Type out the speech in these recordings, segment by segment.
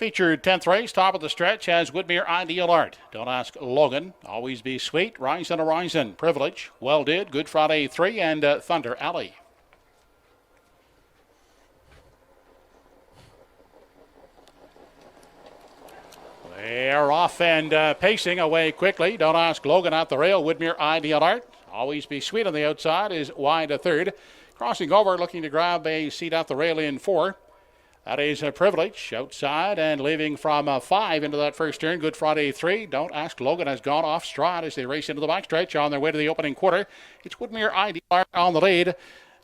Featured 10th race, top of the stretch, has Woodmere Ideal Art. Don't Ask Logan, Always Be Sweet, Rise and Horizon, Privilege, Well Did, Good Friday 3, and Thunder Alley. They're off and pacing away quickly. Don't Ask Logan at the rail. Woodmere Ideal Art. Always Be Sweet on the outside is wide a third. Crossing over, looking to grab a seat at the rail in 4. That is a Privilege outside and leaving from 5 into that first turn. Good Friday 3. Don't Ask Logan has gone off stride as they race into the backstretch on their way to the opening quarter. It's Woodmere Ideal Art on the lead.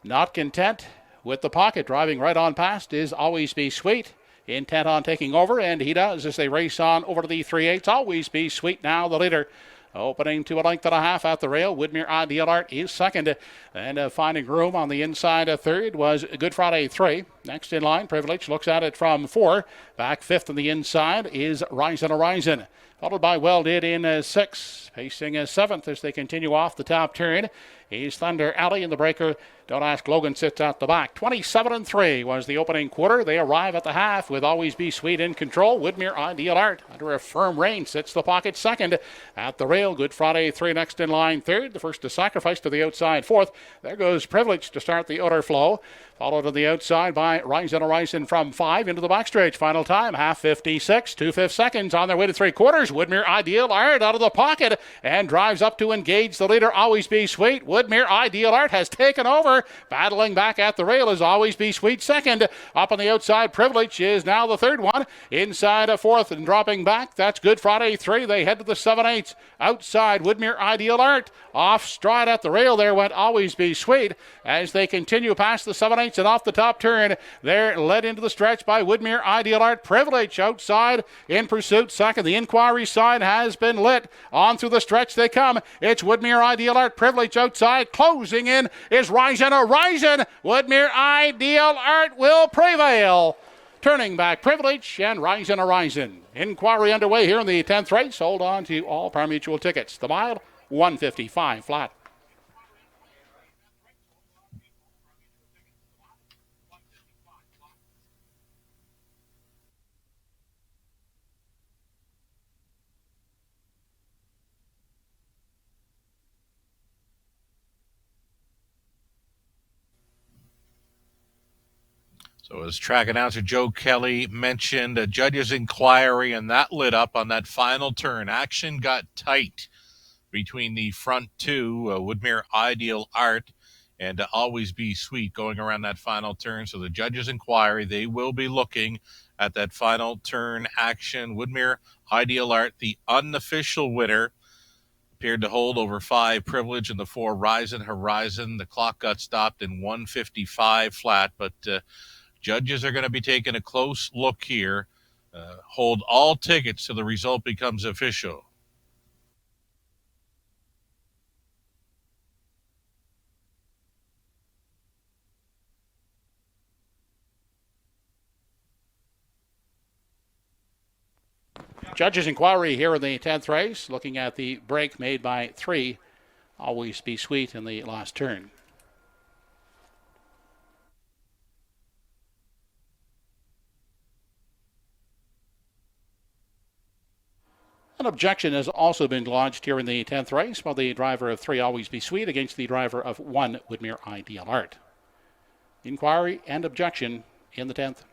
Not content with the pocket. Driving right on past is Always Be Sweet. Intent on taking over, and he does as they race on over to the 3/8. Always Be Sweet now the leader. Opening to a length and a half at the rail. Woodmere Ideal Art is second. And finding room on the inside third was Good Friday 3. Next in line, Privilege looks at it from 4. Back fifth on the inside is Rise and Horizon. Followed by Well Did in 6. Pacing 7th as they continue off the top turn is Thunder Alley in the breaker. Don't Ask Logan sits at the back. 27-3 was the opening quarter. They arrive at the half with Always Be Sweet in control. Woodmere Ideal Art under a firm rein sits the pocket second at the rail. Good Friday 3 next in line third. The first to sacrifice to the outside fourth. There goes Privilege to start the outer flow. Followed to the outside by Rise and Horizon from 5 into the backstretch. Final time, half 56, 2/5 seconds on their way to 3/4. Woodmere Ideal Art out of the pocket and drives up to engage the leader, Always Be Sweet. Woodmere Ideal Art has taken over. Battling back at the rail is Always Be Sweet second. Up on the outside, Privilege is now the third one. Inside a fourth and dropping back, that's Good Friday 3. They head to the 7/8. Outside, Woodmere Ideal Art. Off stride at the rail there went Always Be Sweet. As they continue past the 7/8 and off the top turn, they're led into the stretch by Woodmere Ideal Art. Privilege outside in pursuit second. The inquiry sign has been lit. On through the stretch they come. It's Woodmere Ideal Art. Privilege outside. Closing in is Rise and Horizon. Woodmere Ideal Art will prevail. Turning back, Privilege and Rise and Horizon. Inquiry underway here in the 10th race. Hold on to all pari-mutuel tickets. The mile, 155 flat. So as track announcer Joe Kelly mentioned, a judge's inquiry, and that lit up on that final turn. Action got tight between the front two, Woodmere Ideal Art and Always Be Sweet going around that final turn. So the judge's inquiry, they will be looking at that final turn action. Woodmere Ideal Art, the unofficial winner, appeared to hold over 5 Privilege and the 4 Rise and Horizon. The clock got stopped in 155 flat, but judges are going to be taking a close look here. Hold all tickets till the result becomes official. Judges' inquiry here in the 10th race, looking at the break made by 3. Always Be Sweet in the last turn. An objection has also been lodged here in the 10th race by the driver of 3 Always Be Sweet against the driver of 1 Woodmere Ideal Art. Inquiry and objection in the 10th.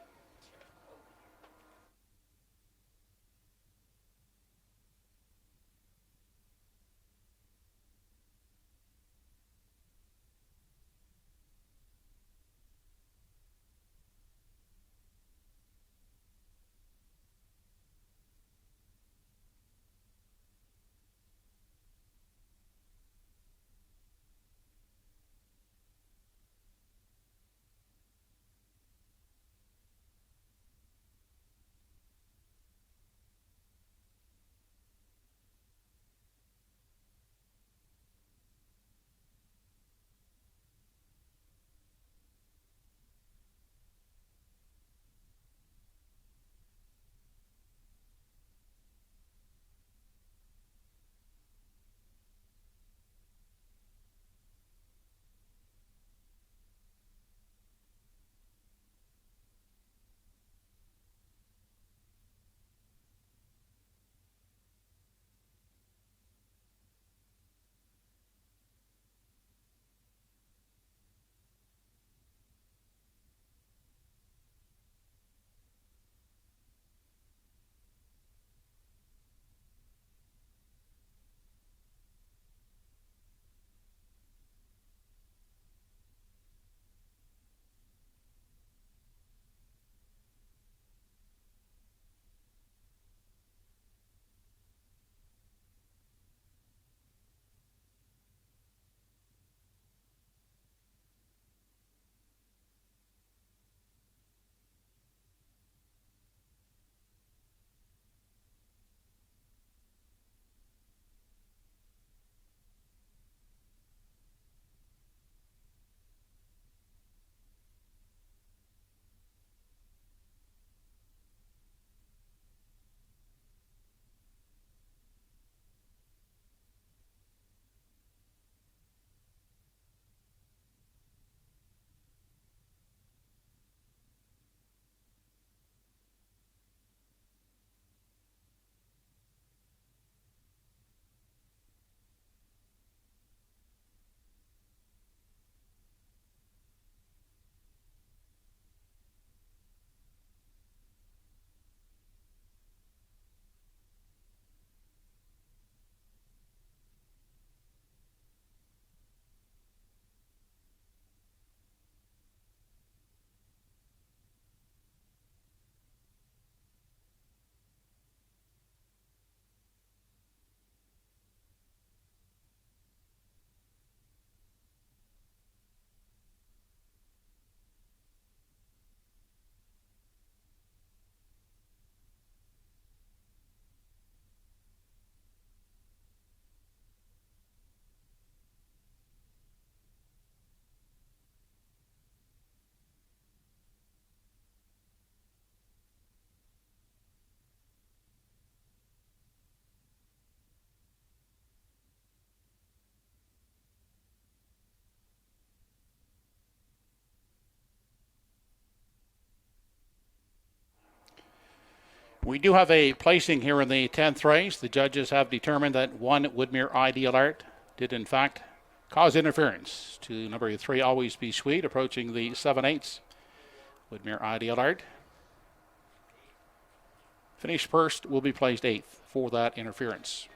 We do have a placing here in the 10th race. The judges have determined that 1 Woodmere Ideal Art did in fact cause interference to number 3 Always Be Sweet, approaching the 7/8. Woodmere Ideal Art finished first, will be placed 8th for that interference.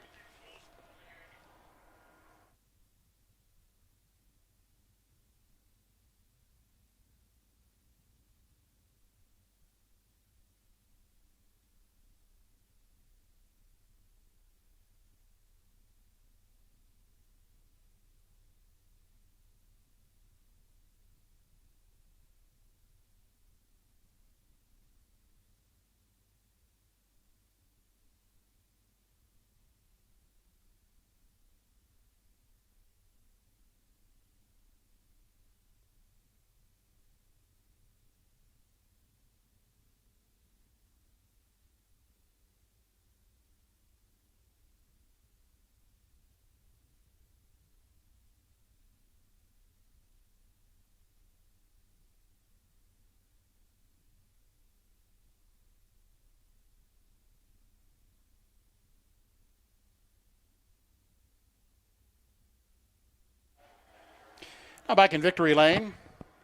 Now back in victory lane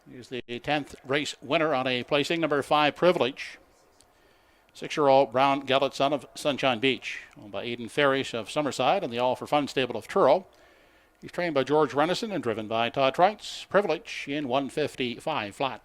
is the 10th race winner on a placing, number 5 Privilege. 6-year-old brown gelded son of Sunshine Beach, owned by Aidan Farish of Summerside and the All for Fun stable of Truro. He's trained by George Renison and driven by Todd Trites. Privilege in 155 flat.